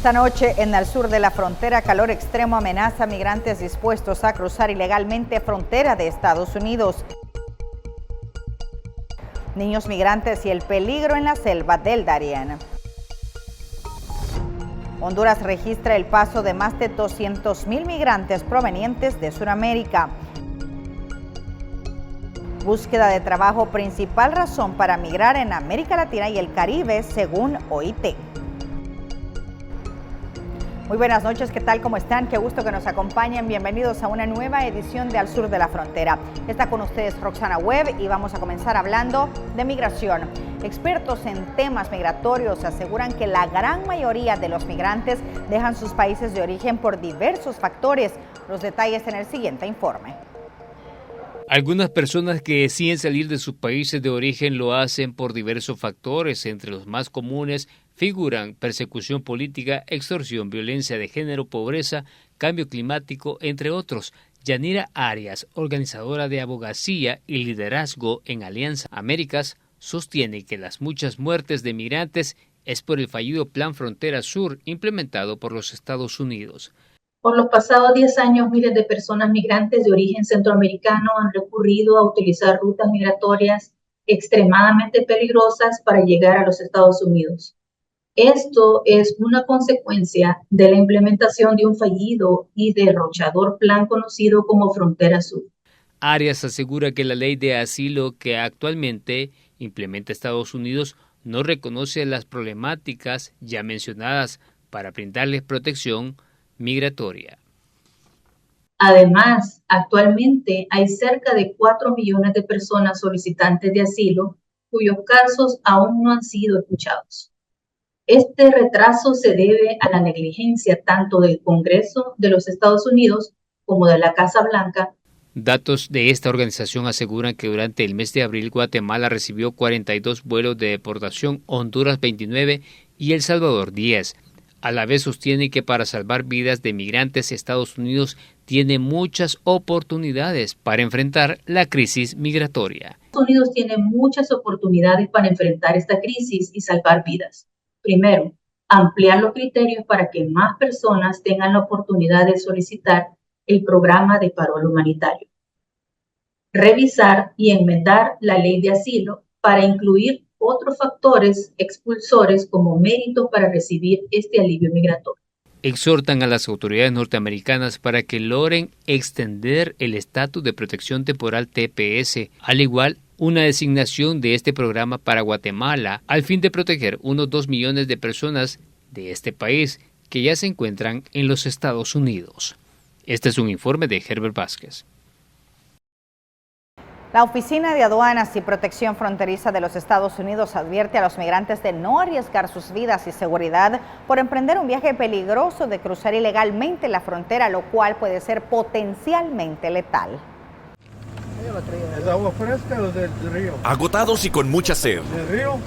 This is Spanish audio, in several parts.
Esta noche, en el sur de la frontera, calor extremo amenaza a migrantes dispuestos a cruzar ilegalmente frontera de Estados Unidos. Niños migrantes y el peligro en la selva del Darién. Honduras registra el paso de más de 200,000 migrantes provenientes de Sudamérica. Búsqueda de trabajo, principal razón para migrar en América Latina y el Caribe, según OIT. Muy buenas noches, ¿qué tal? ¿Cómo están? Qué gusto que nos acompañen. Bienvenidos a una nueva edición de Al Sur de la Frontera. Está con ustedes Roxana Webb y vamos a comenzar hablando de migración. Expertos en temas migratorios aseguran que la gran mayoría de los migrantes dejan sus países de origen por diversos factores. Los detalles en el siguiente informe. Algunas personas que deciden salir de sus países de origen lo hacen por diversos factores. Entre los más comunes figuran persecución política, extorsión, violencia de género, pobreza, cambio climático, entre otros. Yanira Arias, organizadora de abogacía y liderazgo en Alianza Américas, sostiene que las muchas muertes de migrantes es por el fallido Plan Frontera Sur implementado por los Estados Unidos. Por los pasados 10 años, miles de personas migrantes de origen centroamericano han recurrido a utilizar rutas migratorias extremadamente peligrosas para llegar a los Estados Unidos. Esto es una consecuencia de la implementación de un fallido y derrochador plan conocido como Frontera Sur. Arias asegura que la ley de asilo que actualmente implementa Estados Unidos no reconoce las problemáticas ya mencionadas para brindarles protección migratoria. Además, actualmente hay cerca de 4 millones de personas solicitantes de asilo cuyos casos aún no han sido escuchados. Este retraso se debe a la negligencia tanto del Congreso de los Estados Unidos como de la Casa Blanca. Datos de esta organización aseguran que durante el mes de abril Guatemala recibió 42 vuelos de deportación, Honduras 29 y El Salvador 10. A la vez sostiene que para salvar vidas de migrantes, Estados Unidos tiene muchas oportunidades para enfrentar la crisis migratoria. Estados Unidos tiene muchas oportunidades para enfrentar esta crisis y salvar vidas. Primero, ampliar los criterios para que más personas tengan la oportunidad de solicitar el programa de parol humanitario. Revisar y enmendar la ley de asilo para incluir otros factores expulsores como mérito para recibir este alivio migratorio. Exhortan a las autoridades norteamericanas para que logren extender el estatus de protección temporal TPS, al igual una designación de este programa para Guatemala, al fin de proteger unos 2 millones de personas de este país que ya se encuentran en los Estados Unidos. Este es un informe de Herbert Vázquez. La Oficina de Aduanas y Protección Fronteriza de los Estados Unidos advierte a los migrantes de no arriesgar sus vidas y seguridad por emprender un viaje peligroso de cruzar ilegalmente la frontera, lo cual puede ser potencialmente letal. ¿Es agua fresca o del río? Agotados y con mucha sed. ¿Del río?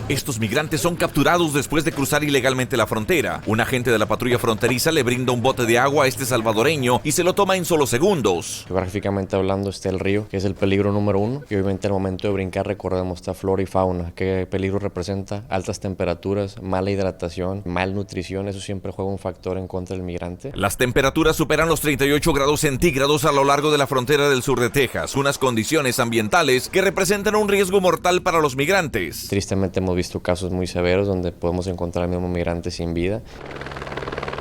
Estos migrantes son capturados después de cruzar ilegalmente la frontera. Un agente de la patrulla fronteriza le brinda un bote de agua a este salvadoreño y se lo toma en solo segundos. Geográficamente hablando está el río, que es el peligro número 1. Y obviamente al momento de brincar recordemos está flora y fauna. ¿Qué peligro representa? Altas temperaturas, mala hidratación, malnutrición. Eso siempre juega un factor en contra del migrante. Las temperaturas superan los 38 grados centígrados a lo largo de la frontera del sur de Texas. Unas condiciones ambientales que representan un riesgo mortal para los migrantes. Tristemente hemos visto casos muy severos donde podemos encontrar al mismo migrante sin vida.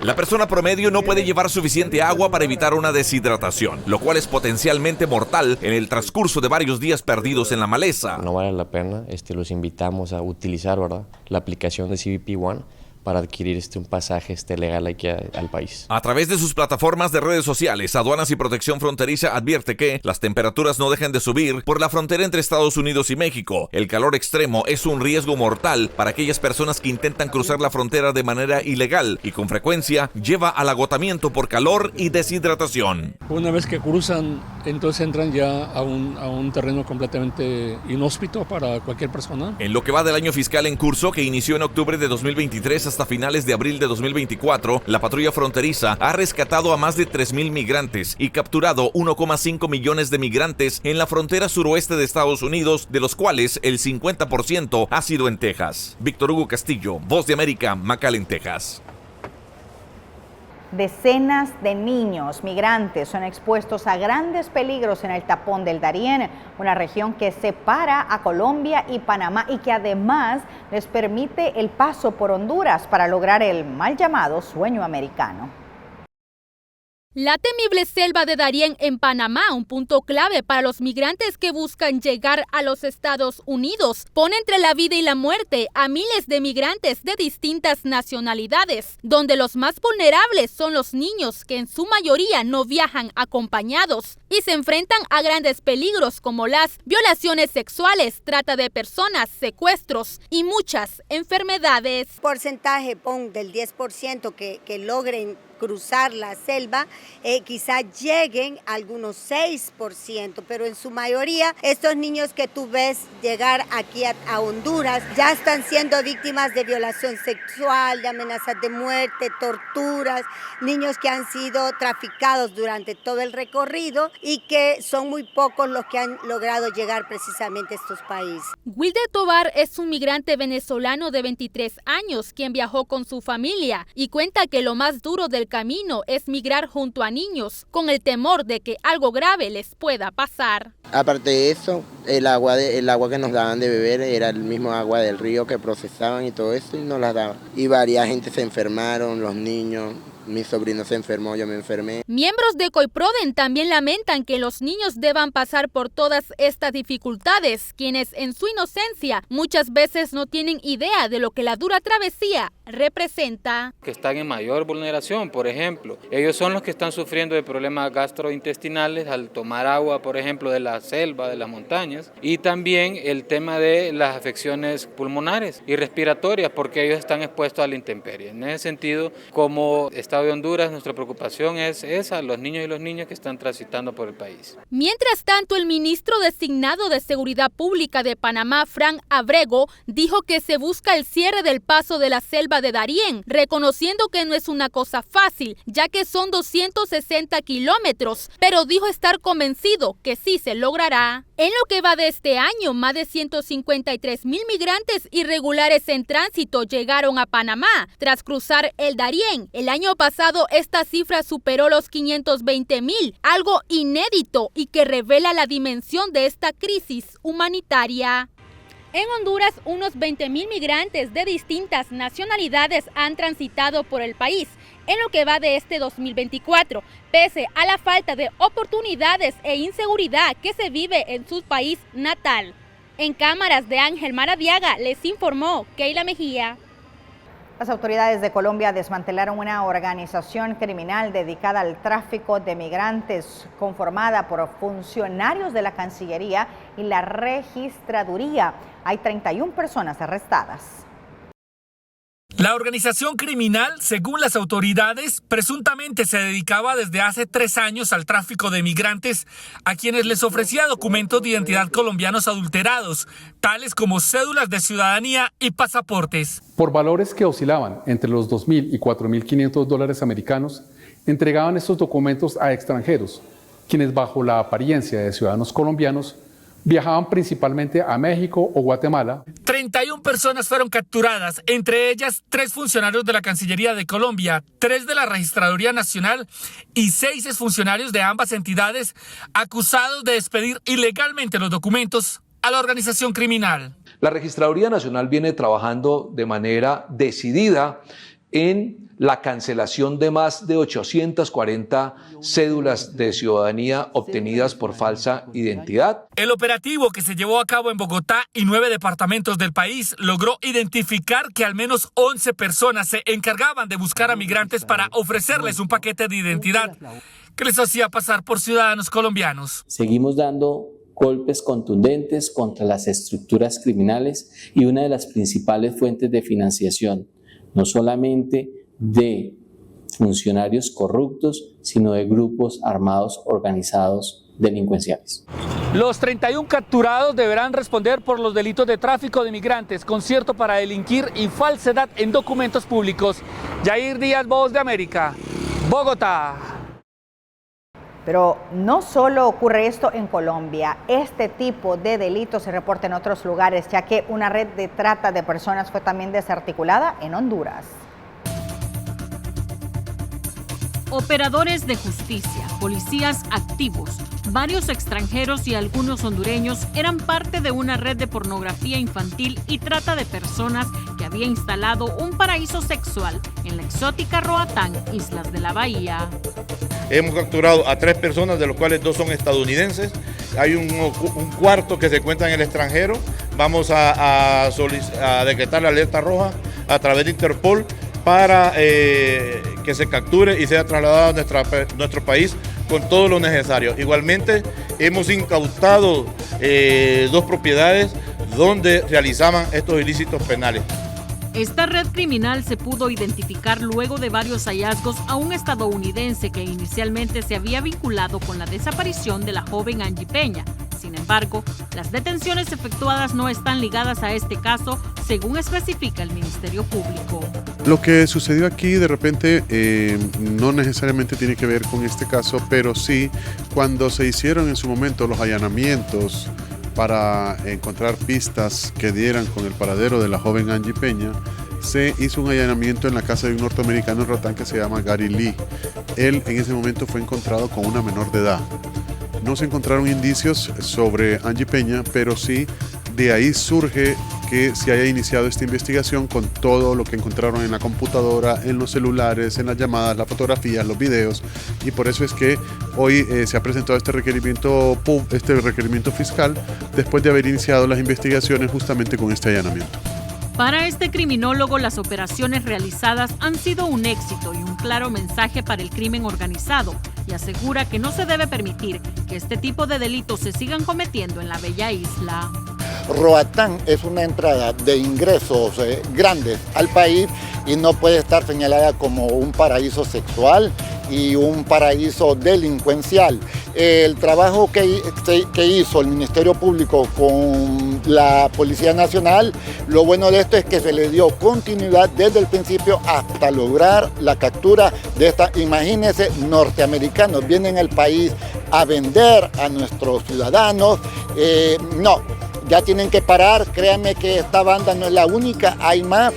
La persona promedio no puede llevar suficiente agua para evitar una deshidratación, lo cual es potencialmente mortal en el transcurso de varios días perdidos en la maleza. No vale la pena, los invitamos a utilizar, ¿verdad?, la aplicación de CBP One para adquirir un pasaje legal aquí al país. A través de sus plataformas de redes sociales, Aduanas y Protección Fronteriza advierte que las temperaturas no dejan de subir por la frontera entre Estados Unidos y México. El calor extremo es un riesgo mortal para aquellas personas que intentan cruzar la frontera de manera ilegal y con frecuencia lleva al agotamiento por calor y deshidratación. Una vez que cruzan, entonces entran ya a un terreno completamente inhóspito para cualquier persona. En lo que va del año fiscal en curso, que inició en octubre de 2023 hasta hasta finales de abril de 2024, la patrulla fronteriza ha rescatado a más de 3,000 migrantes y capturado 1,5 millones de migrantes en la frontera suroeste de Estados Unidos, de los cuales el 50% ha sido en Texas. Víctor Hugo Castillo, Voz de América, McAllen, Texas. Decenas de niños migrantes son expuestos a grandes peligros en el tapón del Darién, una región que separa a Colombia y Panamá y que además les permite el paso por Honduras para lograr el mal llamado sueño americano. La temible selva de Darién en Panamá, un punto clave para los migrantes que buscan llegar a los Estados Unidos, pone entre la vida y la muerte a miles de migrantes de distintas nacionalidades, donde los más vulnerables son los niños, que en su mayoría no viajan acompañados y se enfrentan a grandes peligros como las violaciones sexuales, trata de personas, secuestros y muchas enfermedades. Porcentaje del 10% que logren cruzar la selva, quizás lleguen a algunos 6%, pero en su mayoría estos niños que tú ves llegar aquí a Honduras ya están siendo víctimas de violación sexual, de amenazas de muerte, torturas, niños que han sido traficados durante todo el recorrido y que son muy pocos los que han logrado llegar precisamente a estos países. Wilder Tobar es un migrante venezolano de 23 años quien viajó con su familia y cuenta que lo más duro del camino es migrar junto a niños, con el temor de que algo grave les pueda pasar. Aparte de eso, el agua que nos daban de beber era el mismo agua del río que procesaban y todo eso y nos la daban. Y varias gente se enfermaron, los niños. Mi sobrino se enfermó, yo me enfermé. Miembros de COIPRODEN también lamentan que los niños deban pasar por todas estas dificultades, quienes en su inocencia muchas veces no tienen idea de lo que la dura travesía representa. Que están en mayor vulneración, por ejemplo. Ellos son los que están sufriendo de problemas gastrointestinales al tomar agua, por ejemplo, de la selva, de las montañas. Y también el tema de las afecciones pulmonares y respiratorias, porque ellos están expuestos a la intemperie. En ese sentido, como Estado de Honduras, nuestra preocupación es esa, los niños y las niñas que están transitando por el país. Mientras tanto, el ministro designado de Seguridad Pública de Panamá, Frank Abrego, dijo que se busca el cierre del paso de la selva de Darién, reconociendo que no es una cosa fácil, ya que son 260 kilómetros, pero dijo estar convencido que sí se logrará. En lo que va de este año, más de 153,000 migrantes irregulares en tránsito llegaron a Panamá tras cruzar el Darién. El año pasado esta cifra superó los 520,000, algo inédito y que revela la dimensión de esta crisis humanitaria. En Honduras, unos 20,000 migrantes de distintas nacionalidades han transitado por el país en lo que va de este 2024, pese a la falta de oportunidades e inseguridad que se vive en su país natal. En cámaras de Ángel Maradiaga les informó Keila Mejía. Las autoridades de Colombia desmantelaron una organización criminal dedicada al tráfico de migrantes, conformada por funcionarios de la Cancillería y la Registraduría. Hay 31 personas arrestadas. La organización criminal, según las autoridades, presuntamente se dedicaba desde hace 3 años al tráfico de migrantes, a quienes les ofrecía documentos de identidad colombianos adulterados, tales como cédulas de ciudadanía y pasaportes. Por valores que oscilaban entre los $2,000 y $4,500 americanos, entregaban estos documentos a extranjeros, quienes bajo la apariencia de ciudadanos colombianos, viajaban principalmente a México o Guatemala. 31 personas fueron capturadas, entre ellas 3 funcionarios de la Cancillería de Colombia, 3 de la Registraduría Nacional y 6 exfuncionarios de ambas entidades, acusados de expedir ilegalmente los documentos a la organización criminal. La Registraduría Nacional viene trabajando de manera decidida en la cancelación de más de 840 cédulas de ciudadanía obtenidas por falsa identidad. El operativo que se llevó a cabo en Bogotá y 9 departamentos del país logró identificar que al menos 11 personas se encargaban de buscar a migrantes para ofrecerles un paquete de identidad que les hacía pasar por ciudadanos colombianos. Seguimos dando golpes contundentes contra las estructuras criminales y una de las principales fuentes de financiación, no solamente de funcionarios corruptos, sino de grupos armados organizados delincuenciales. Los 31 capturados deberán responder por los delitos de tráfico de migrantes, concierto para delinquir y falsedad en documentos públicos. Yair Díaz, Voz de América, Bogotá. Pero no solo ocurre esto en Colombia, este tipo de delitos se reporta en otros lugares, ya que una red de trata de personas fue también desarticulada en Honduras. Operadores de justicia, policías activos, varios extranjeros y algunos hondureños eran parte de una red de pornografía infantil y trata de personas que había instalado un paraíso sexual en la exótica Roatán, Islas de la Bahía. Hemos capturado a 3 personas, de los cuales 2 son estadounidenses. Hay un cuarto que se encuentra en el extranjero. Vamos a decretar la alerta roja a través de Interpol para que se capture y sea trasladado a nuestro país con todo lo necesario. Igualmente, hemos incautado 2 propiedades donde realizaban estos ilícitos penales. Esta red criminal se pudo identificar luego de varios hallazgos a un estadounidense que inicialmente se había vinculado con la desaparición de la joven Angie Peña. Sin embargo, las detenciones efectuadas no están ligadas a este caso, según especifica el Ministerio Público. Lo que sucedió aquí de repente no necesariamente tiene que ver con este caso, pero sí cuando se hicieron en su momento los allanamientos para encontrar pistas que dieran con el paradero de la joven Angie Peña, se hizo un allanamiento en la casa de un norteamericano en Roatán que se llama Gary Lee. Él en ese momento fue encontrado con una menor de edad. No se encontraron indicios sobre Angie Peña, pero sí de ahí surge que se haya iniciado esta investigación con todo lo que encontraron en la computadora, en los celulares, en las llamadas, las fotografías, los videos, y por eso es que hoy se ha presentado este requerimiento fiscal después de haber iniciado las investigaciones justamente con este allanamiento. Para este criminólogo, las operaciones realizadas han sido un éxito y un claro mensaje para el crimen organizado, y asegura que no se debe permitir que este tipo de delitos se sigan cometiendo en la bella isla. Roatán es una entrada de ingresos grandes al país y no puede estar señalada como un paraíso sexual y un paraíso delincuencial. El trabajo que hizo el Ministerio Público con la Policía Nacional, lo bueno de esto es que se le dio continuidad desde el principio hasta lograr la captura de esta. Imagínense, norteamericanos vienen al país a vender a nuestros ciudadanos. No, ya tienen que parar, créanme que esta banda no es la única, hay más.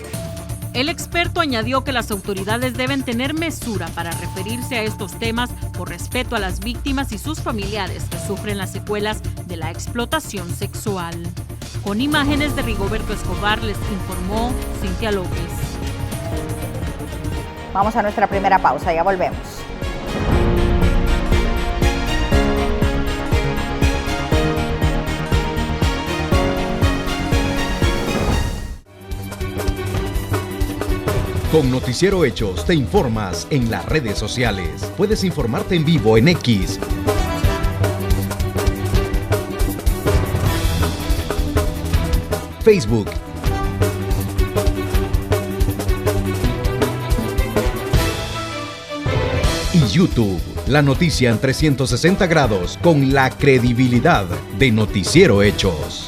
El experto añadió que las autoridades deben tener mesura para referirse a estos temas por respeto a las víctimas y sus familiares que sufren las secuelas de la explotación sexual. Con imágenes de Rigoberto Escobar les informó Cintia López. Vamos a nuestra primera pausa, ya volvemos. Con Noticiero Hechos te informas en las redes sociales. Puedes informarte en vivo en X, Facebook y YouTube. La noticia en 360 grados con la credibilidad de Noticiero Hechos.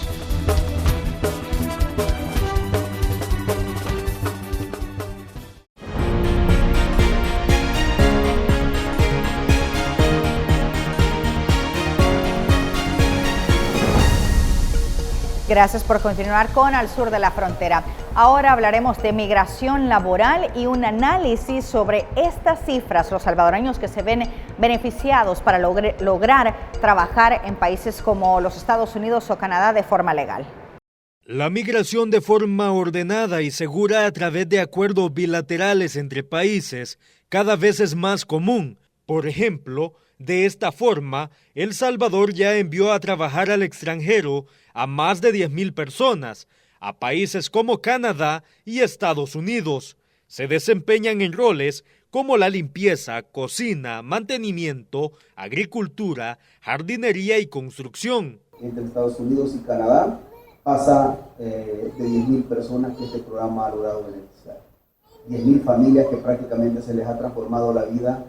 Gracias por continuar con Al Sur de la Frontera. Ahora hablaremos de migración laboral y un análisis sobre estas cifras, los salvadoreños que se ven beneficiados para lograr trabajar en países como los Estados Unidos o Canadá de forma legal. La migración de forma ordenada y segura a través de acuerdos bilaterales entre países cada vez es más común. Por ejemplo, de esta forma, El Salvador ya envió a trabajar al extranjero a más de 10,000 personas, a países como Canadá y Estados Unidos. Se desempeñan en roles como la limpieza, cocina, mantenimiento, agricultura, jardinería y construcción. Entre Estados Unidos y Canadá pasa de 10,000 personas que este programa ha logrado beneficiar. 10,000 familias que prácticamente se les ha transformado la vida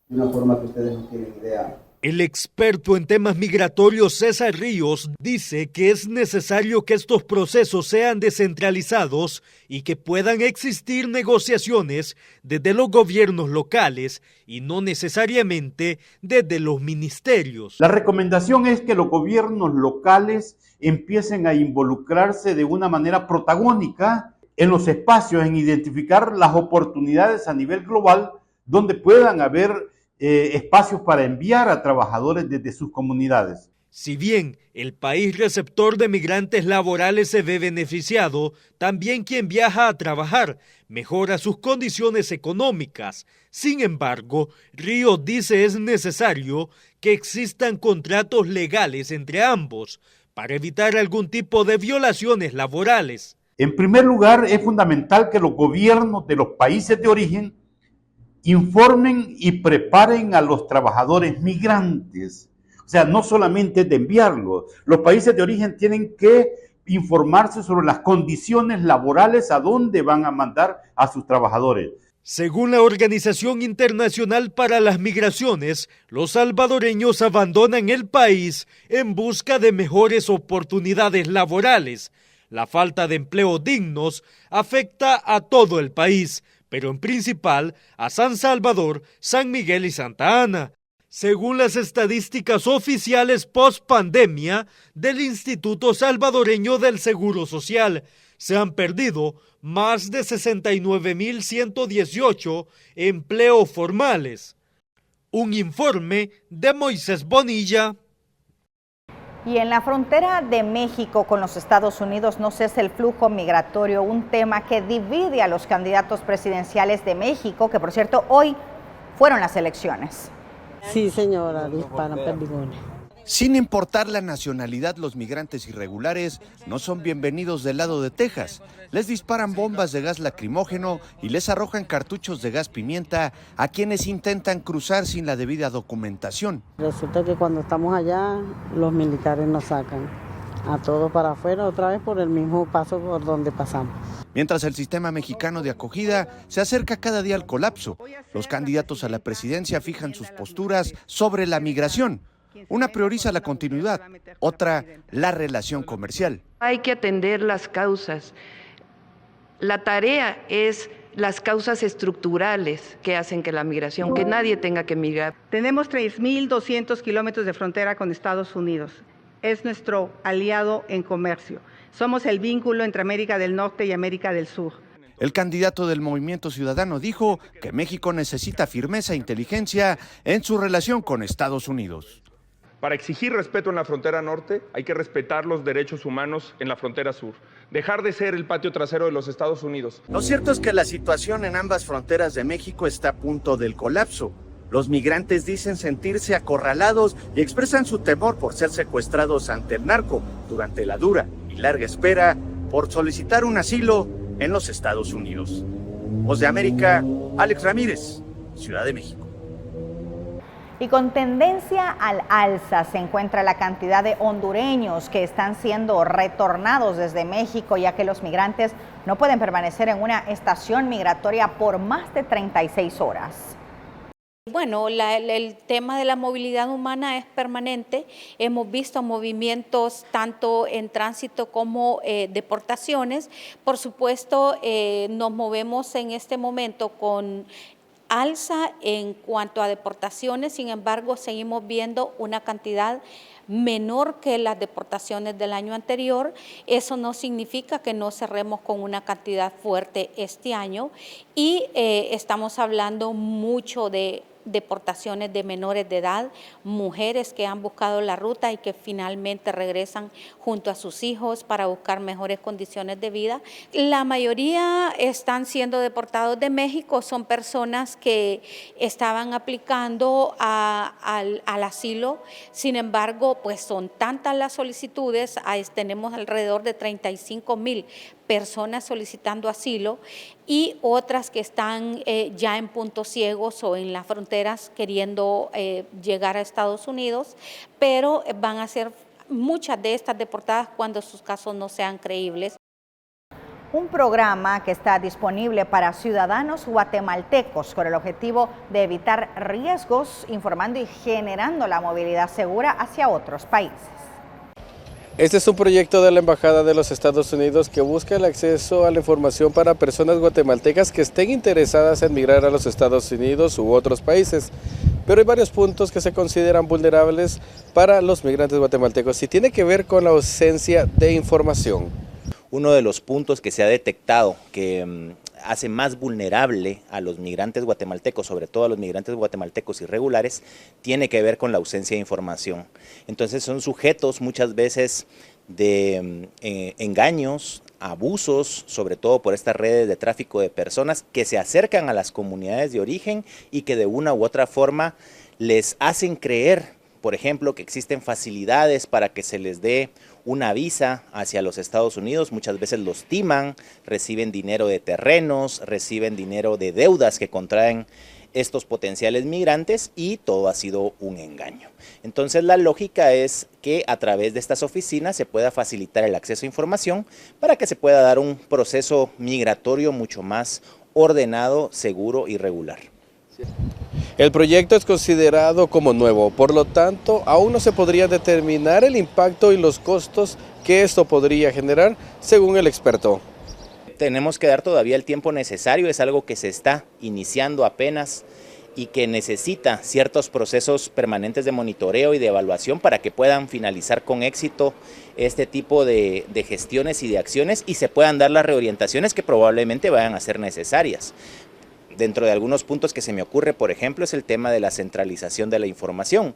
de una forma que ustedes no tienen idea El experto en temas migratorios César Ríos dice que es necesario que estos procesos sean descentralizados y que puedan existir negociaciones desde los gobiernos locales y no necesariamente desde los ministerios. La recomendación es que los gobiernos locales empiecen a involucrarse de una manera protagónica en los espacios, en identificar las oportunidades a nivel global donde puedan haber espacios para enviar a trabajadores desde sus comunidades. Si bien el país receptor de migrantes laborales se ve beneficiado, también quien viaja a trabajar mejora sus condiciones económicas. Sin embargo, Ríos dice es necesario que existan contratos legales entre ambos para evitar algún tipo de violaciones laborales. En primer lugar, es fundamental que los gobiernos de los países de origen informen y preparen a los trabajadores migrantes. O sea, no solamente de enviarlos. Los países de origen tienen que informarse sobre las condiciones laborales a dónde van a mandar a sus trabajadores. Según la Organización Internacional para las Migraciones, los salvadoreños abandonan el país en busca de mejores oportunidades laborales. La falta de empleos dignos afecta a todo el país, pero en principal a San Salvador, San Miguel y Santa Ana. Según las estadísticas oficiales post-pandemia del Instituto Salvadoreño del Seguro Social, se han perdido más de 69.118 empleos formales. Un informe de Moisés Bonilla. Y en la frontera de México con los Estados Unidos no cesa el flujo migratorio, un tema que divide a los candidatos presidenciales de México, que por cierto hoy fueron las elecciones. Sí, señora, disparan perdigones. Sin importar la nacionalidad, los migrantes irregulares no son bienvenidos del lado de Texas. Les disparan bombas de gas lacrimógeno y les arrojan cartuchos de gas pimienta a quienes intentan cruzar sin la debida documentación. Resulta que cuando estamos allá, los militares nos sacan a todos para afuera otra vez por el mismo paso por donde pasamos. Mientras el sistema mexicano de acogida se acerca cada día al colapso, los candidatos a la presidencia fijan sus posturas sobre la migración. Una prioriza la continuidad, otra la relación comercial. Hay que atender las causas. La tarea es las causas estructurales que hacen que la migración, que nadie tenga que migrar. Tenemos 3.200 kilómetros de frontera con Estados Unidos. Es nuestro aliado en comercio. Somos el vínculo entre América del Norte y América del Sur. El candidato del Movimiento Ciudadano dijo que México necesita firmeza e inteligencia en su relación con Estados Unidos. Para exigir respeto en la frontera norte hay que respetar los derechos humanos en la frontera sur, dejar de ser el patio trasero de los Estados Unidos. Lo cierto es que la situación en ambas fronteras de México está a punto del colapso. Los migrantes dicen sentirse acorralados y expresan su temor por ser secuestrados ante el narco durante la dura y larga espera por solicitar un asilo en los Estados Unidos. Voz de América, Alex Ramírez, Ciudad de México. Y con tendencia al alza se encuentra la cantidad de hondureños que están siendo retornados desde México, ya que los migrantes no pueden permanecer en una estación migratoria por más de 36 horas. Bueno, el tema de la movilidad humana es permanente. Hemos visto movimientos tanto en tránsito como deportaciones. Por supuesto, nos movemos en este momento con alza en cuanto a deportaciones, sin embargo, seguimos viendo una cantidad menor que las deportaciones del año anterior. Eso no significa que no cerremos con una cantidad fuerte este año y estamos hablando mucho de deportaciones de menores de edad, mujeres que han buscado la ruta y que finalmente regresan junto a sus hijos para buscar mejores condiciones de vida. La mayoría están siendo deportados de México, son personas que estaban aplicando al asilo, sin embargo, pues son tantas las solicitudes, tenemos alrededor de 35,000 personas solicitando asilo y otras que están ya en puntos ciegos o en las fronteras queriendo llegar a Estados Unidos, pero van a ser muchas de estas deportadas cuando sus casos no sean creíbles. un programa que está disponible para ciudadanos guatemaltecos con el objetivo de evitar riesgos, informando y generando la movilidad segura hacia otros países. Este es un proyecto de la Embajada de los Estados Unidos que busca el acceso a la información para personas guatemaltecas que estén interesadas en migrar a los Estados Unidos u otros países. Pero hay varios puntos que se consideran vulnerables para los migrantes guatemaltecos y tiene que ver con la ausencia de información. Uno de los puntos que se ha detectado que hace más vulnerable a los migrantes guatemaltecos, sobre todo a los migrantes guatemaltecos irregulares, tiene que ver con la ausencia de información. Entonces son sujetos muchas veces de engaños, abusos, sobre todo por estas redes de tráfico de personas que se acercan a las comunidades de origen y que de una u otra forma les hacen creer, por ejemplo, que existen facilidades para que se les dé una visa hacia los Estados Unidos. Muchas veces los timan, reciben dinero de terrenos, reciben dinero de deudas que contraen estos potenciales migrantes y todo ha sido un engaño. Entonces la lógica es que a través de estas oficinas se pueda facilitar el acceso a información para que se pueda dar un proceso migratorio mucho más ordenado, seguro y regular. El proyecto es considerado como nuevo, por lo tanto, aún no se podría determinar el impacto y los costos que esto podría generar, según el experto. Tenemos que dar todavía el tiempo necesario, es algo que se está iniciando apenas y que necesita ciertos procesos permanentes de monitoreo y de evaluación para que puedan finalizar con éxito este tipo de gestiones y de acciones y se puedan dar las reorientaciones que probablemente vayan a ser necesarias. Dentro de algunos puntos que se me ocurre, por ejemplo, es el tema de la centralización de la información,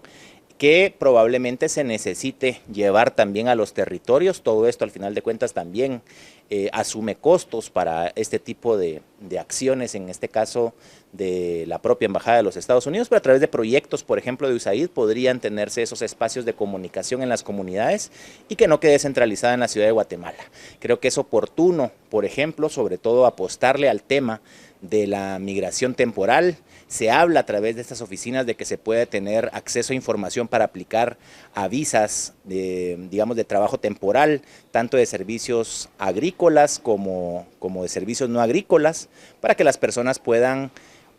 que probablemente se necesite llevar también a los territorios. Todo esto al final de cuentas también asume costos para este tipo de acciones, en este caso de la propia Embajada de los Estados Unidos, pero a través de proyectos, por ejemplo, de USAID, podrían tenerse esos espacios de comunicación en las comunidades y que no quede centralizada en la ciudad de Guatemala. Creo que es oportuno, por ejemplo, sobre todo apostarle al tema de la migración temporal. Se habla a través de estas oficinas de que se puede tener acceso a información para aplicar a visas de trabajo temporal, tanto de servicios agrícolas como de servicios no agrícolas, para que las personas puedan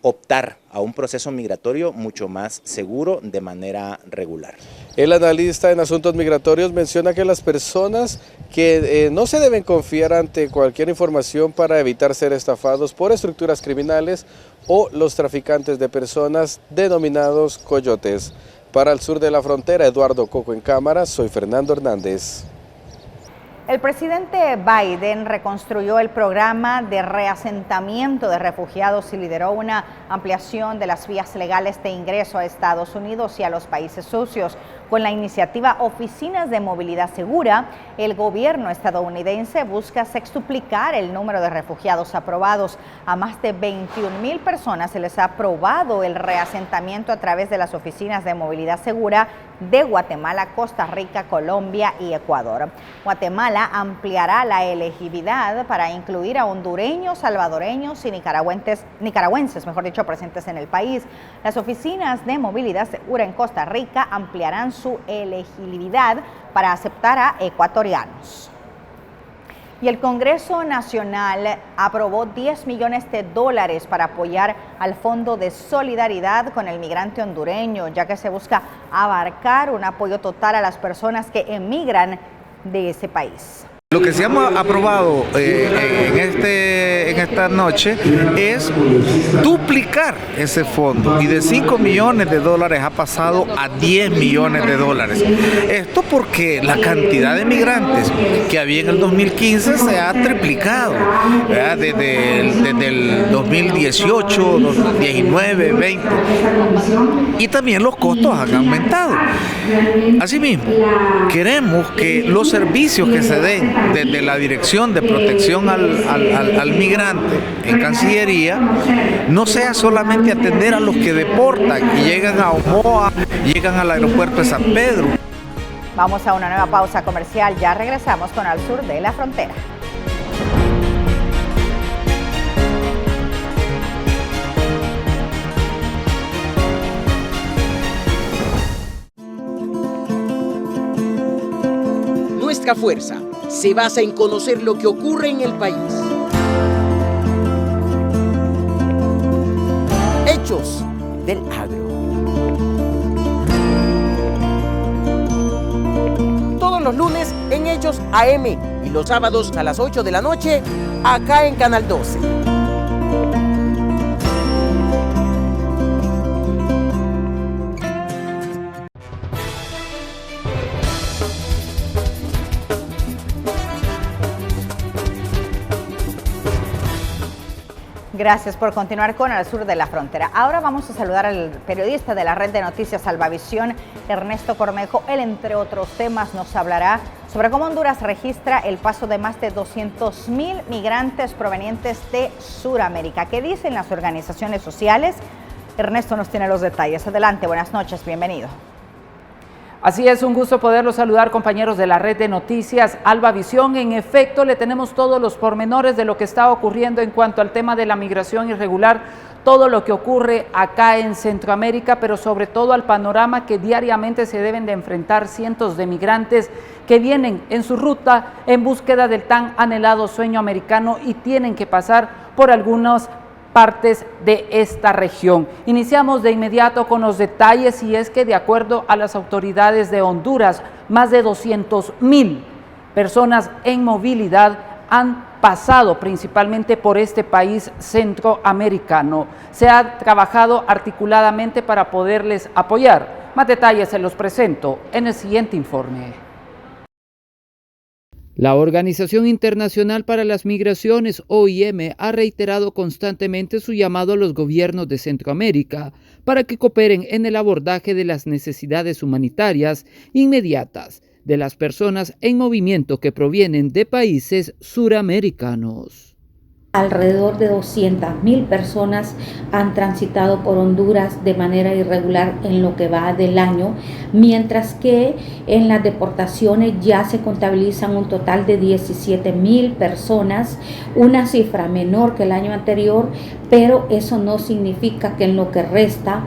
optar a un proceso migratorio mucho más seguro de manera regular. El analista en asuntos migratorios menciona que las personas que no se deben confiar ante cualquier información para evitar ser estafados por estructuras criminales o los traficantes de personas denominados coyotes. Para el sur de la frontera, Eduardo Coco en cámara, soy Fernando Hernández. El presidente Biden reconstruyó el programa de reasentamiento de refugiados y lideró una ampliación de las vías legales de ingreso a Estados Unidos y a los países socios. Con la iniciativa Oficinas de Movilidad Segura, el gobierno estadounidense busca sextuplicar el número de refugiados aprobados. A más de 21,000 personas se les ha aprobado el reasentamiento a través de las Oficinas de Movilidad Segura de Guatemala, Costa Rica, Colombia y Ecuador. Guatemala ampliará la elegibilidad para incluir a hondureños, salvadoreños y nicaragüenses, presentes en el país. Las Oficinas de Movilidad Segura en Costa Rica ampliarán su elegibilidad para aceptar a ecuatorianos. Y el Congreso Nacional aprobó $10 millones para apoyar al Fondo de Solidaridad con el migrante hondureño, ya que se busca abarcar un apoyo total a las personas que emigran de ese país. Lo que se ha aprobado en esta noche es duplicar ese fondo y de $5 millones ha pasado a $10 millones. Esto porque la cantidad de migrantes que había en el 2015 se ha triplicado, ¿verdad? Desde el 2018, 2019, 20 y también los costos han aumentado. Asimismo, queremos que los servicios que se den desde la Dirección de Protección al Migrante en Cancillería no sea solamente atender a los que deportan y llegan a Omoa, llegan al aeropuerto de San Pedro. Vamos a una nueva pausa comercial, ya regresamos con Al Sur de la Frontera. Nuestra fuerza se basa en conocer lo que ocurre en el país, Hechos del Agro. Todos los lunes en Hechos AM y los sábados a las 8 de la noche acá en Canal 12. Gracias por continuar con Al Sur de la Frontera. Ahora vamos a saludar al periodista de la red de noticias Salvavisión, Ernesto Cornejo. Él, entre otros temas, nos hablará sobre cómo Honduras registra el paso de más de 200,000 migrantes provenientes de Sudamérica. ¿Qué dicen las organizaciones sociales? Ernesto nos tiene los detalles. Adelante, buenas noches, bienvenido. Así es, un gusto poderlos saludar, compañeros de la red de noticias Albavisión. En efecto, le tenemos todos los pormenores de lo que está ocurriendo en cuanto al tema de la migración irregular, todo lo que ocurre acá en Centroamérica, pero sobre todo al panorama que diariamente se deben de enfrentar cientos de migrantes que vienen en su ruta en búsqueda del tan anhelado sueño americano y tienen que pasar por algunos partes de esta región. Iniciamos de inmediato con los detalles y es que de acuerdo a las autoridades de Honduras, más de 200,000 personas en movilidad han pasado principalmente por este país centroamericano. Se ha trabajado articuladamente para poderles apoyar. Más detalles se los presento en el siguiente informe. La Organización Internacional para las Migraciones, OIM, ha reiterado constantemente su llamado a los gobiernos de Centroamérica para que cooperen en el abordaje de las necesidades humanitarias inmediatas de las personas en movimiento que provienen de países suramericanos. Alrededor de 200,000 personas han transitado por Honduras de manera irregular en lo que va del año, mientras que en las deportaciones ya se contabilizan un total de 17,000 personas, una cifra menor que el año anterior, pero eso no significa que en lo que resta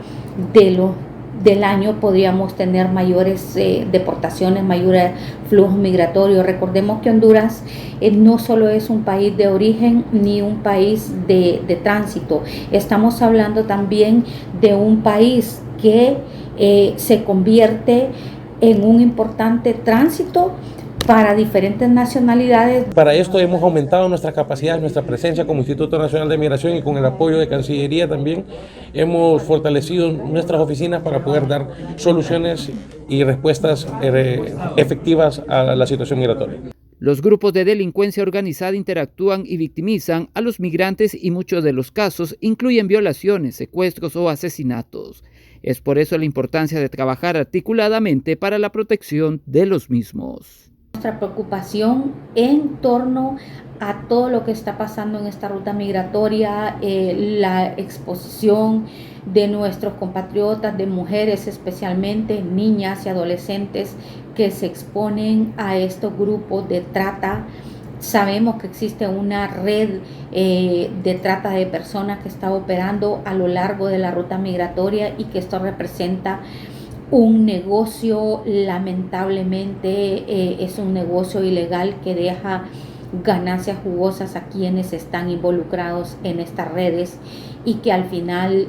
del año podríamos tener mayores deportaciones, mayores flujos migratorios. Recordemos que Honduras no solo es un país de origen ni un país de tránsito, estamos hablando también de un país que se convierte en un importante tránsito para diferentes nacionalidades. Para esto hemos aumentado nuestra capacidad, nuestra presencia como Instituto Nacional de Migración y con el apoyo de Cancillería también hemos fortalecido nuestras oficinas para poder dar soluciones y respuestas efectivas a la situación migratoria. Los grupos de delincuencia organizada interactúan y victimizan a los migrantes y muchos de los casos incluyen violaciones, secuestros o asesinatos. Es por eso la importancia de trabajar articuladamente para la protección de los mismos. Nuestra preocupación en torno a todo lo que está pasando en esta ruta migratoria, la exposición de nuestros compatriotas, de mujeres especialmente, niñas y adolescentes que se exponen a estos grupos de trata. Sabemos que existe una red de trata de personas que está operando a lo largo de la ruta migratoria y que esto representa un negocio, lamentablemente es un negocio ilegal que deja ganancias jugosas a quienes están involucrados en estas redes y que al final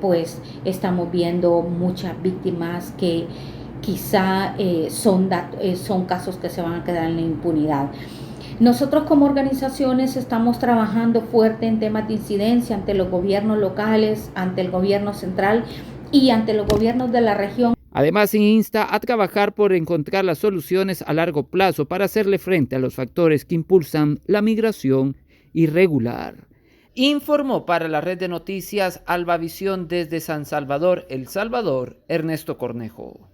pues estamos viendo muchas víctimas que quizá son casos que se van a quedar en la impunidad. Nosotros como organizaciones estamos trabajando fuerte en temas de incidencia ante los gobiernos locales, ante el gobierno central y ante los gobiernos de la región. Además, se insta a trabajar por encontrar las soluciones a largo plazo para hacerle frente a los factores que impulsan la migración irregular. Informó para la red de noticias Albavisión desde San Salvador, El Salvador, Ernesto Cornejo.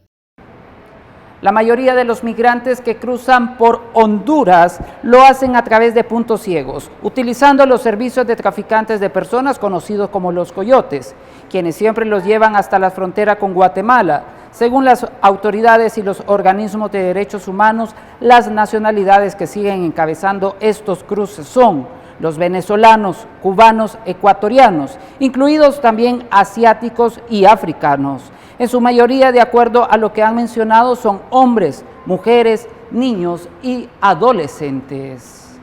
La mayoría de los migrantes que cruzan por Honduras lo hacen a través de puntos ciegos, utilizando los servicios de traficantes de personas conocidos como los coyotes, quienes siempre los llevan hasta la frontera con Guatemala. Según las autoridades y los organismos de derechos humanos, las nacionalidades que siguen encabezando estos cruces son los venezolanos, cubanos, ecuatorianos, incluidos también asiáticos y africanos. En su mayoría, de acuerdo a lo que han mencionado, son hombres, mujeres, niños y adolescentes.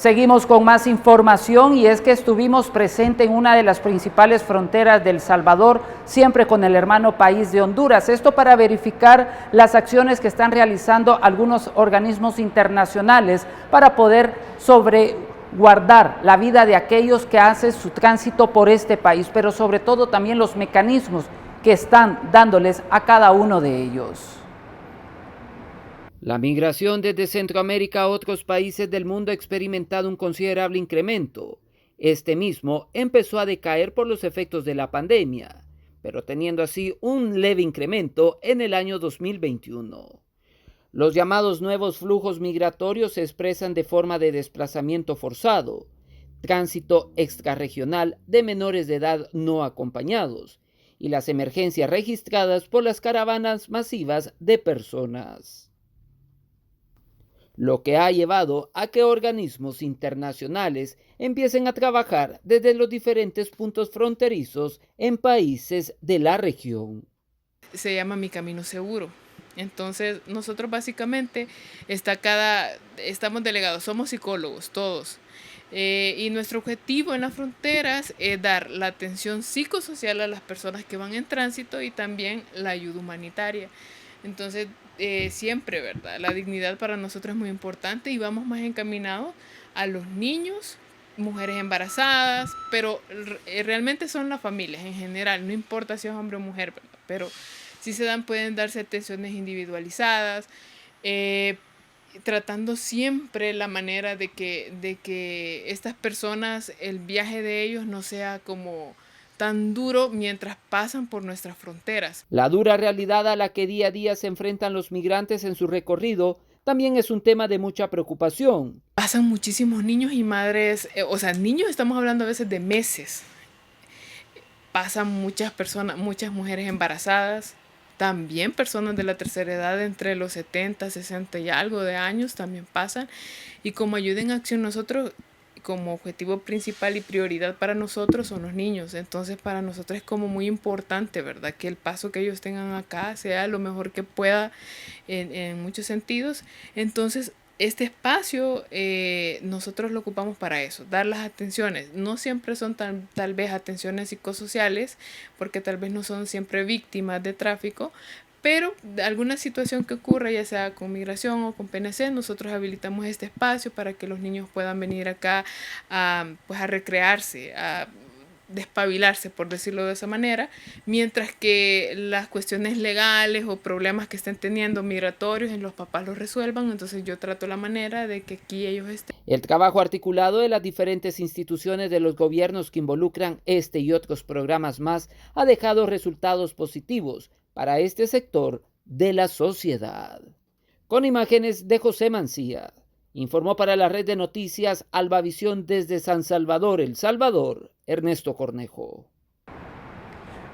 Seguimos con más información y es que estuvimos presentes en una de las principales fronteras de El Salvador, siempre con el hermano país de Honduras. Esto para verificar las acciones que están realizando algunos organismos internacionales para poder guardar la vida de aquellos que hacen su tránsito por este país, pero sobre todo también los mecanismos que están dándoles a cada uno de ellos. La migración desde Centroamérica a otros países del mundo ha experimentado un considerable incremento. Este mismo empezó a decaer por los efectos de la pandemia, pero teniendo así un leve incremento en el año 2021. Los llamados nuevos flujos migratorios se expresan de forma de desplazamiento forzado, tránsito extrarregional de menores de edad no acompañados y las emergencias registradas por las caravanas masivas de personas, lo que ha llevado a que organismos internacionales empiecen a trabajar desde los diferentes puntos fronterizos en países de la región. Se llama Mi Camino Seguro. Entonces, nosotros básicamente estamos delegados, somos psicólogos todos. Y nuestro objetivo en las fronteras es dar la atención psicosocial a las personas que van en tránsito y también la ayuda humanitaria. Entonces, siempre, ¿verdad? La dignidad para nosotros es muy importante y vamos más encaminados a los niños, mujeres embarazadas, pero realmente son las familias en general, no importa si es hombre o mujer, ¿verdad? Pero si pueden darse atenciones individualizadas, tratando siempre la manera de que estas personas, el viaje de ellos no sea como tan duro mientras pasan por nuestras fronteras. La dura realidad a la que día a día se enfrentan los migrantes en su recorrido también es un tema de mucha preocupación. Pasan muchísimos niños y madres, niños estamos hablando a veces de meses. Pasan muchas personas, muchas mujeres embarazadas, también personas de la tercera edad entre los 70, 60 y algo de años también pasan. Y como ayuda en acción nosotros, como objetivo principal y prioridad para nosotros son los niños. Entonces para nosotros es como muy importante, ¿verdad? Que el paso que ellos tengan acá sea lo mejor que pueda en muchos sentidos. Entonces este espacio nosotros lo ocupamos para eso, dar las atenciones. No siempre son tal vez atenciones psicosociales, porque tal vez no son siempre víctimas de tráfico, pero de alguna situación que ocurra, ya sea con migración o con PNC, nosotros habilitamos este espacio para que los niños puedan venir acá a recrearse, a despabilarse, por decirlo de esa manera, mientras que las cuestiones legales o problemas que estén teniendo migratorios los papás los resuelvan. Entonces yo trato la manera de que aquí ellos estén. El trabajo articulado de las diferentes instituciones de los gobiernos que involucran este y otros programas más ha dejado resultados positivos para este sector de la sociedad. Con imágenes de José Mancía, informó para la red de noticias Albavisión desde San Salvador, El Salvador, Ernesto Cornejo.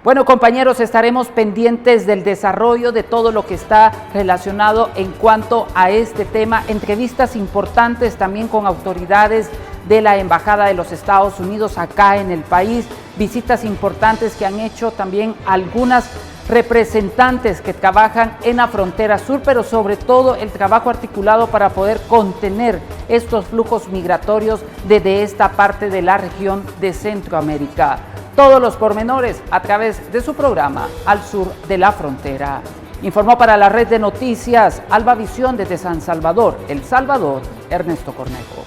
Bueno, compañeros, estaremos pendientes del desarrollo de todo lo que está relacionado en cuanto a este tema. Entrevistas importantes también con autoridades de la Embajada de los Estados Unidos acá en el país. Visitas importantes que han hecho también algunas representantes que trabajan en la frontera sur, pero sobre todo el trabajo articulado para poder contener estos flujos migratorios desde esta parte de la región de Centroamérica. Todos los pormenores a través de su programa Al Sur de la Frontera. Informó para la red de noticias Albavisión desde San Salvador, El Salvador, Ernesto Cornejo.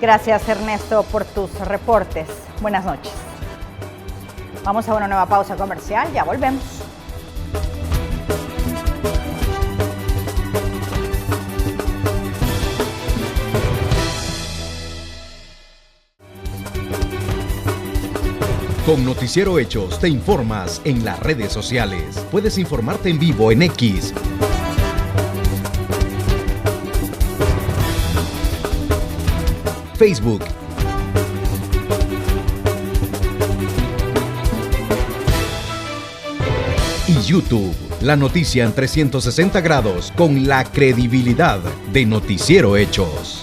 Gracias, Ernesto, por tus reportes. Buenas noches. Vamos a una nueva pausa comercial, ya volvemos. Con Noticiero Hechos te informas en las redes sociales. Puedes informarte en vivo en X, Facebook y YouTube. La noticia en 360 grados con la credibilidad de Noticiero Hechos.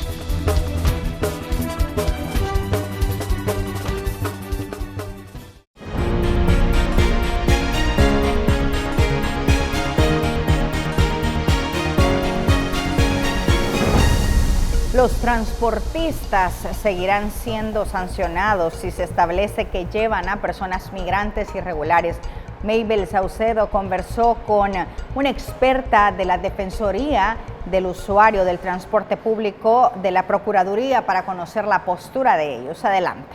Los transportistas seguirán siendo sancionados si se establece que llevan a personas migrantes irregulares. Mabel Saucedo conversó con una experta de la Defensoría del Usuario del Transporte Público de la Procuraduría para conocer la postura de ellos. Adelante.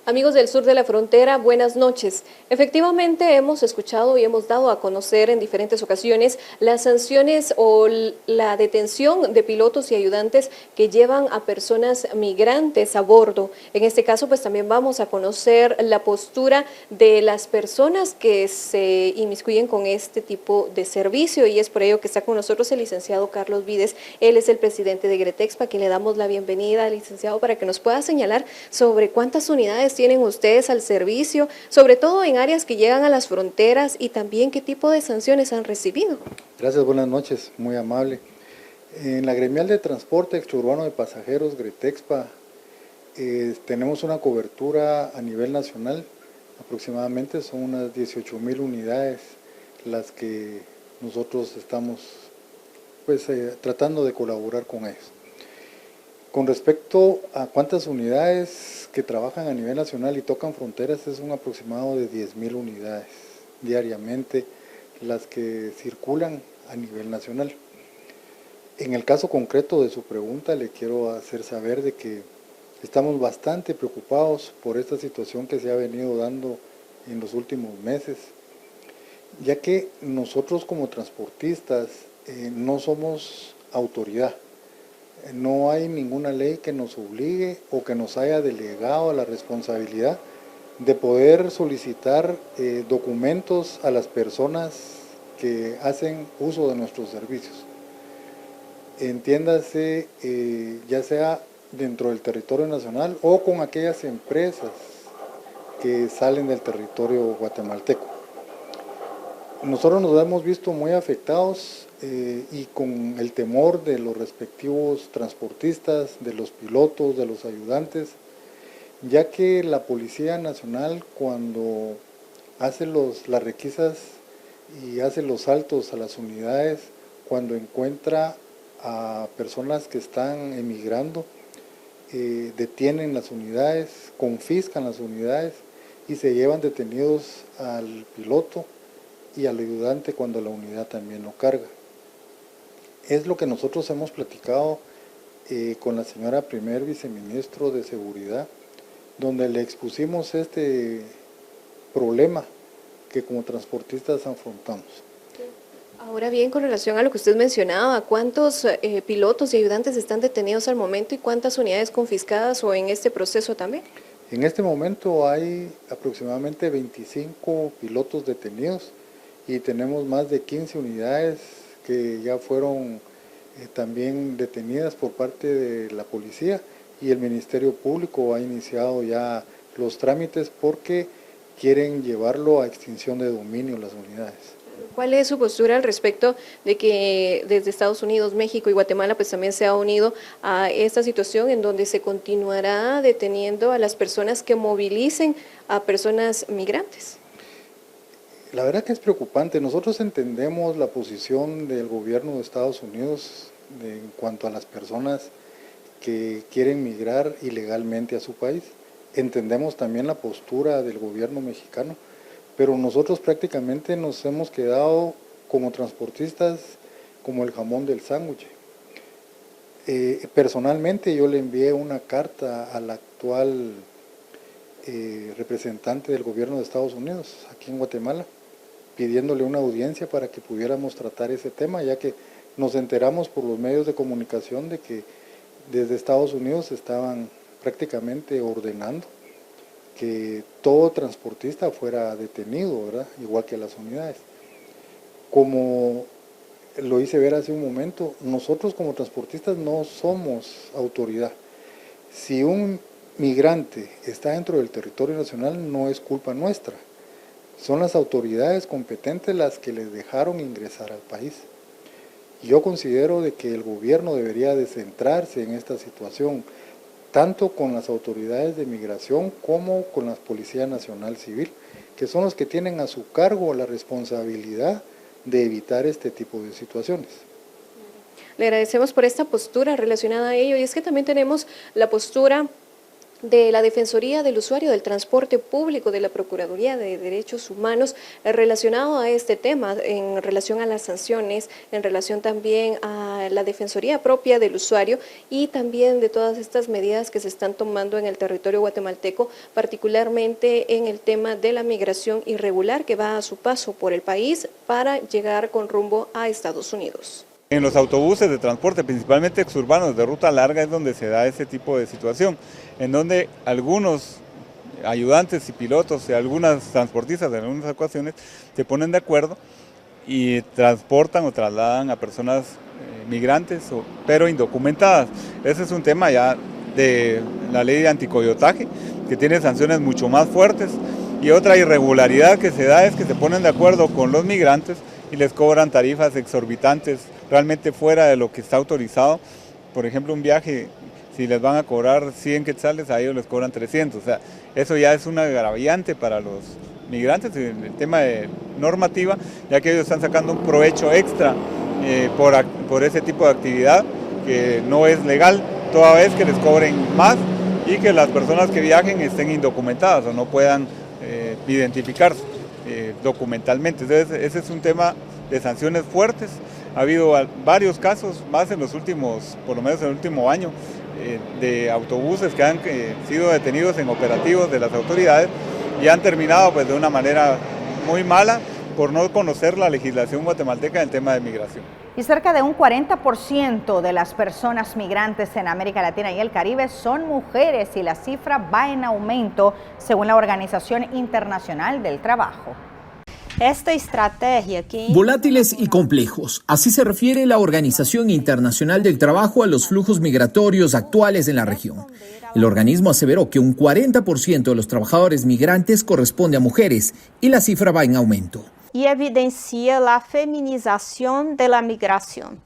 Amigos del sur de la frontera, buenas noches. Efectivamente, hemos escuchado y hemos dado a conocer en diferentes ocasiones las sanciones o la detención de pilotos y ayudantes que llevan a personas migrantes a bordo. En este caso, pues también vamos a conocer la postura de las personas que se inmiscuyen con este tipo de servicio, y es por ello que está con nosotros el licenciado Carlos Vides. Él es el presidente de Gretexpa, a quien le damos la bienvenida, licenciado, para que nos pueda señalar sobre cuántas unidades tienen ustedes al servicio, sobre todo en áreas que llegan a las fronteras, y también qué tipo de sanciones han recibido. Gracias, buenas noches, muy amable. En la gremial de transporte extraurbano de pasajeros, Gretexpa, tenemos una cobertura a nivel nacional, aproximadamente son unas 18,000 unidades las que nosotros estamos tratando de colaborar con ellos. Con respecto a cuántas unidades que trabajan a nivel nacional y tocan fronteras, es un aproximado de 10,000 unidades diariamente las que circulan a nivel nacional. En el caso concreto de su pregunta, le quiero hacer saber de que estamos bastante preocupados por esta situación que se ha venido dando en los últimos meses, ya que nosotros como transportistas no somos autoridad. No hay ninguna ley que nos obligue o que nos haya delegado la responsabilidad de poder solicitar documentos a las personas que hacen uso de nuestros servicios. Entiéndase, ya sea dentro del territorio nacional o con aquellas empresas que salen del territorio guatemalteco. Nosotros nos hemos visto muy afectados y con el temor de los respectivos transportistas, de los pilotos, de los ayudantes, ya que la Policía Nacional, cuando hace las requisas y hace los saltos a las unidades, cuando encuentra a personas que están emigrando, detienen las unidades, confiscan las unidades y se llevan detenidos al piloto y al ayudante cuando la unidad también lo carga. Es lo que nosotros hemos platicado con la señora primer viceministro de Seguridad, donde le expusimos este problema que como transportistas afrontamos. Ahora bien, con relación a lo que usted mencionaba, ¿cuántos pilotos y ayudantes están detenidos al momento y cuántas unidades confiscadas o en este proceso también? En este momento hay aproximadamente 25 pilotos detenidos y tenemos más de 15 unidades que ya fueron también detenidas por parte de la policía, y el Ministerio Público ha iniciado ya los trámites porque quieren llevarlo a extinción de dominio las unidades. ¿Cuál es su postura al respecto de que desde Estados Unidos, México y Guatemala pues también se ha unido a esta situación en donde se continuará deteniendo a las personas que movilicen a personas migrantes? La verdad que es preocupante. Nosotros entendemos la posición del gobierno de Estados Unidos en cuanto a las personas que quieren migrar ilegalmente a su país. Entendemos también la postura del gobierno mexicano, pero nosotros prácticamente nos hemos quedado como transportistas como el jamón del sándwich. Personalmente yo le envié una carta al actual representante del gobierno de Estados Unidos aquí en Guatemala, pidiéndole una audiencia para que pudiéramos tratar ese tema, ya que nos enteramos por los medios de comunicación de que desde Estados Unidos estaban prácticamente ordenando que todo transportista fuera detenido, ¿verdad? Igual que las unidades. Como lo hice ver hace un momento, nosotros como transportistas no somos autoridad. Si un migrante está dentro del territorio nacional, no es culpa nuestra. Son las autoridades competentes las que les dejaron ingresar al país. Yo considero de que el gobierno debería de centrarse en esta situación, tanto con las autoridades de migración como con la Policía Nacional Civil, que son los que tienen a su cargo la responsabilidad de evitar este tipo de situaciones. Le agradecemos por esta postura relacionada a ello, y es que también tenemos la postura de la Defensoría del Usuario del Transporte Público, de la Procuraduría de Derechos Humanos, relacionado a este tema, en relación a las sanciones, en relación también a la Defensoría propia del usuario y también de todas estas medidas que se están tomando en el territorio guatemalteco, particularmente en el tema de la migración irregular que va a su paso por el país para llegar con rumbo a Estados Unidos. En los autobuses de transporte, principalmente exurbanos de ruta larga, es donde se da ese tipo de situación, en donde algunos ayudantes y pilotos y algunas transportistas en algunas ocasiones se ponen de acuerdo y transportan o trasladan a personas migrantes, pero indocumentadas. Ese es un tema ya de la ley de anticoyotaje, que tiene sanciones mucho más fuertes, y otra irregularidad que se da es que se ponen de acuerdo con los migrantes y les cobran tarifas exorbitantes, realmente fuera de lo que está autorizado. Por ejemplo, un viaje, si les van a cobrar 100 quetzales, a ellos les cobran 300. O sea, eso ya es una agraviante para los migrantes en el tema de normativa, ya que ellos están sacando un provecho extra por ese tipo de actividad que no es legal, toda vez que les cobren más y que las personas que viajen estén indocumentadas o no puedan identificarse documentalmente. Entonces, ese es un tema de sanciones fuertes. Ha habido varios casos, más en los últimos, por lo menos en el último año, de autobuses que han sido detenidos en operativos de las autoridades y han terminado pues de una manera muy mala por no conocer la legislación guatemalteca en el tema de migración. Y cerca de un 40% de las personas migrantes en América Latina y el Caribe son mujeres, y la cifra va en aumento según la Organización Internacional del Trabajo. Esta estrategia que... Volátiles y complejos, así se refiere la Organización Internacional del Trabajo a los flujos migratorios actuales en la región. El organismo aseveró que un 40% de los trabajadores migrantes corresponde a mujeres y la cifra va en aumento. Y evidencia la feminización de la migración.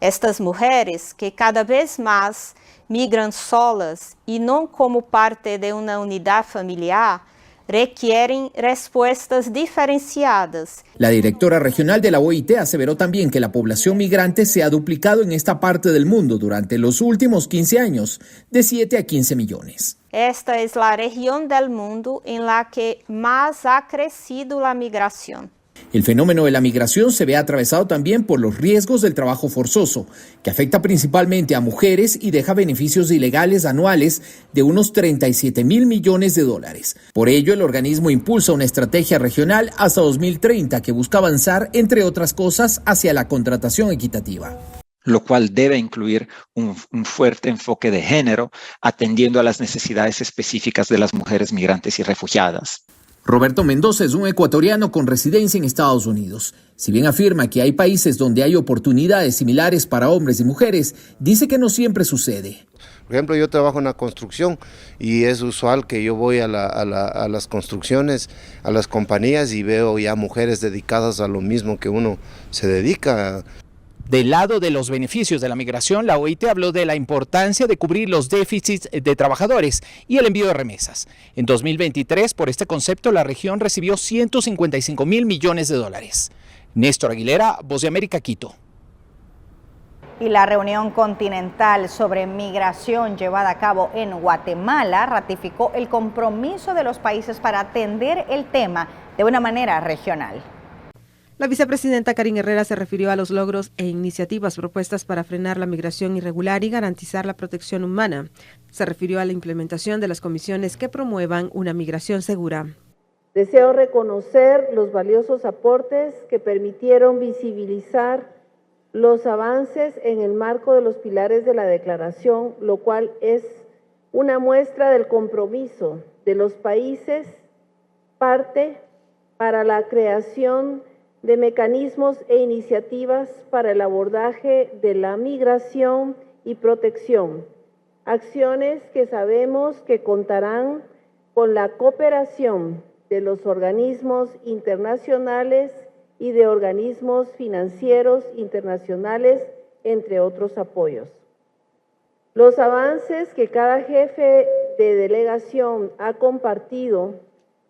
Estas mujeres que cada vez más migran solas y no como parte de una unidad familiar, requieren respuestas diferenciadas. La directora regional de la OIT aseveró también que la población migrante se ha duplicado en esta parte del mundo durante los últimos 15 años, de 7 a 15 millones. Esta es la región del mundo en la que más ha crecido la migración. El fenómeno de la migración se ve atravesado también por los riesgos del trabajo forzoso, que afecta principalmente a mujeres y deja beneficios ilegales anuales de unos 37.000 millones de dólares. Por ello, el organismo impulsa una estrategia regional hasta 2030 que busca avanzar, entre otras cosas, hacia la contratación equitativa. Lo cual debe incluir un fuerte enfoque de género, atendiendo a las necesidades específicas de las mujeres migrantes y refugiadas. Roberto Mendoza es un ecuatoriano con residencia en Estados Unidos. Si bien afirma que hay países donde hay oportunidades similares para hombres y mujeres, dice que no siempre sucede. Por ejemplo, yo trabajo en la construcción y es usual que yo voy a las construcciones, a las compañías, y veo ya mujeres dedicadas a lo mismo que uno se dedica. Del lado de los beneficios de la migración, la OIT habló de la importancia de cubrir los déficits de trabajadores y el envío de remesas. En 2023, por este concepto, la región recibió 155.000 millones de dólares. Néstor Aguilera, Voz de América, Quito. Y la reunión continental sobre migración llevada a cabo en Guatemala ratificó el compromiso de los países para atender el tema de una manera regional. La vicepresidenta Karin Herrera se refirió a los logros e iniciativas propuestas para frenar la migración irregular y garantizar la protección humana. Se refirió a la implementación de las comisiones que promuevan una migración segura. Deseo reconocer los valiosos aportes que permitieron visibilizar los avances en el marco de los pilares de la declaración, lo cual es una muestra del compromiso de los países parte para la creación de mecanismos e iniciativas para el abordaje de la migración y protección, acciones que sabemos que contarán con la cooperación de los organismos internacionales y de organismos financieros internacionales, entre otros apoyos. Los avances que cada jefe de delegación ha compartido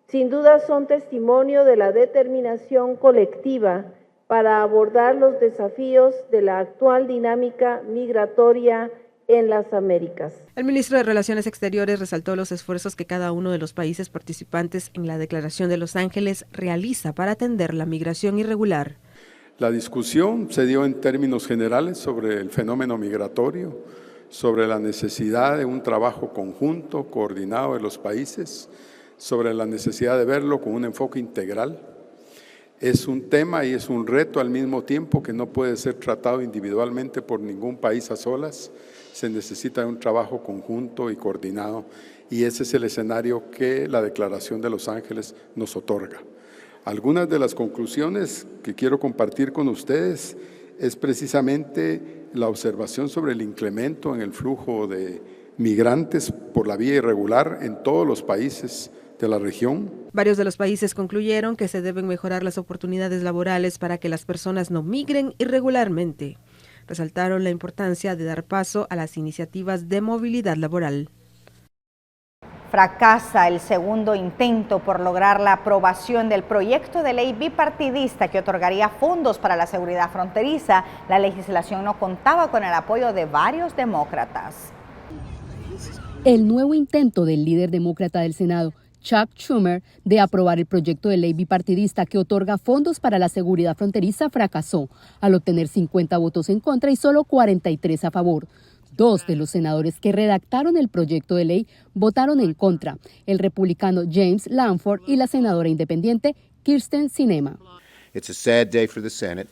sin duda son testimonio de la determinación colectiva para abordar los desafíos de la actual dinámica migratoria en las Américas. El ministro de Relaciones Exteriores resaltó los esfuerzos que cada uno de los países participantes en la Declaración de Los Ángeles realiza para atender la migración irregular. La discusión se dio en términos generales sobre el fenómeno migratorio, sobre la necesidad de un trabajo conjunto, coordinado de los países, sobre la necesidad de verlo con un enfoque integral. Es un tema y es un reto al mismo tiempo que no puede ser tratado individualmente por ningún país a solas. Se necesita de un trabajo conjunto y coordinado, y ese es el escenario que la Declaración de Los Ángeles nos otorga. Algunas de las conclusiones que quiero compartir con ustedes es precisamente la observación sobre el incremento en el flujo de migrantes por la vía irregular en todos los países de la región. Varios de los países concluyeron que se deben mejorar las oportunidades laborales para que las personas no migren irregularmente. Resaltaron la importancia de dar paso a las iniciativas de movilidad laboral. Fracasa el segundo intento por lograr la aprobación del proyecto de ley bipartidista que otorgaría fondos para la seguridad fronteriza. La legislación no contaba con el apoyo de varios demócratas. El nuevo intento del líder demócrata del Senado, Chuck Schumer, de aprobar el proyecto de ley bipartidista que otorga fondos para la seguridad fronteriza fracasó, al obtener 50 votos en contra y solo 43 a favor. Dos de los senadores que redactaron el proyecto de ley votaron en contra, el republicano James Lankford y la senadora independiente Kyrsten Sinema. It's a sad day for the Senate,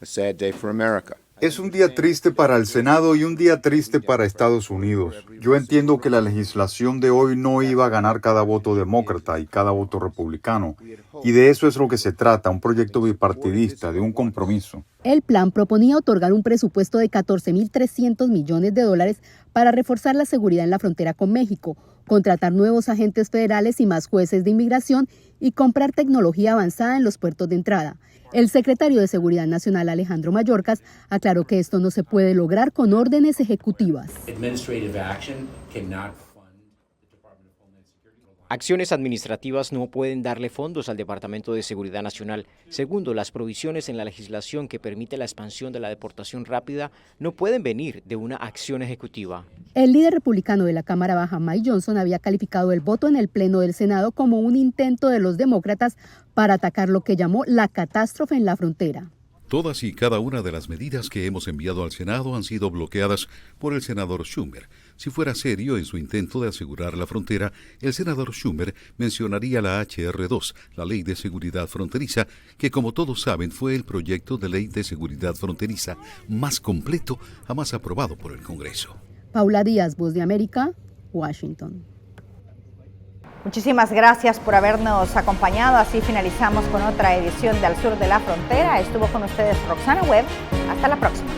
a sad day for America. Es un día triste para el Senado y un día triste para Estados Unidos. Yo entiendo que la legislación de hoy no iba a ganar cada voto demócrata y cada voto republicano. Y de eso es lo que se trata, un proyecto bipartidista, de un compromiso. El plan proponía otorgar un presupuesto de $14.300 millones para reforzar la seguridad en la frontera con México, contratar nuevos agentes federales y más jueces de inmigración y comprar tecnología avanzada en los puertos de entrada. El secretario de Seguridad Nacional, Alejandro Mayorkas, aclaró que esto no se puede lograr con órdenes ejecutivas. Acciones administrativas no pueden darle fondos al Departamento de Seguridad Nacional. Segundo, las provisiones en la legislación que permite la expansión de la deportación rápida no pueden venir de una acción ejecutiva. El líder republicano de la Cámara Baja, Mike Johnson, había calificado el voto en el Pleno del Senado como un intento de los demócratas para atacar lo que llamó la catástrofe en la frontera. Todas y cada una de las medidas que hemos enviado al Senado han sido bloqueadas por el senador Schumer. Si fuera serio en su intento de asegurar la frontera, el senador Schumer mencionaría la HR2, la Ley de Seguridad Fronteriza, que como todos saben fue el proyecto de ley de seguridad fronteriza más completo jamás aprobado por el Congreso. Paula Díaz, Voz de América, Washington. Muchísimas gracias por habernos acompañado. Así finalizamos con otra edición de Al Sur de la Frontera. Estuvo con ustedes Roxana Webb. Hasta la próxima.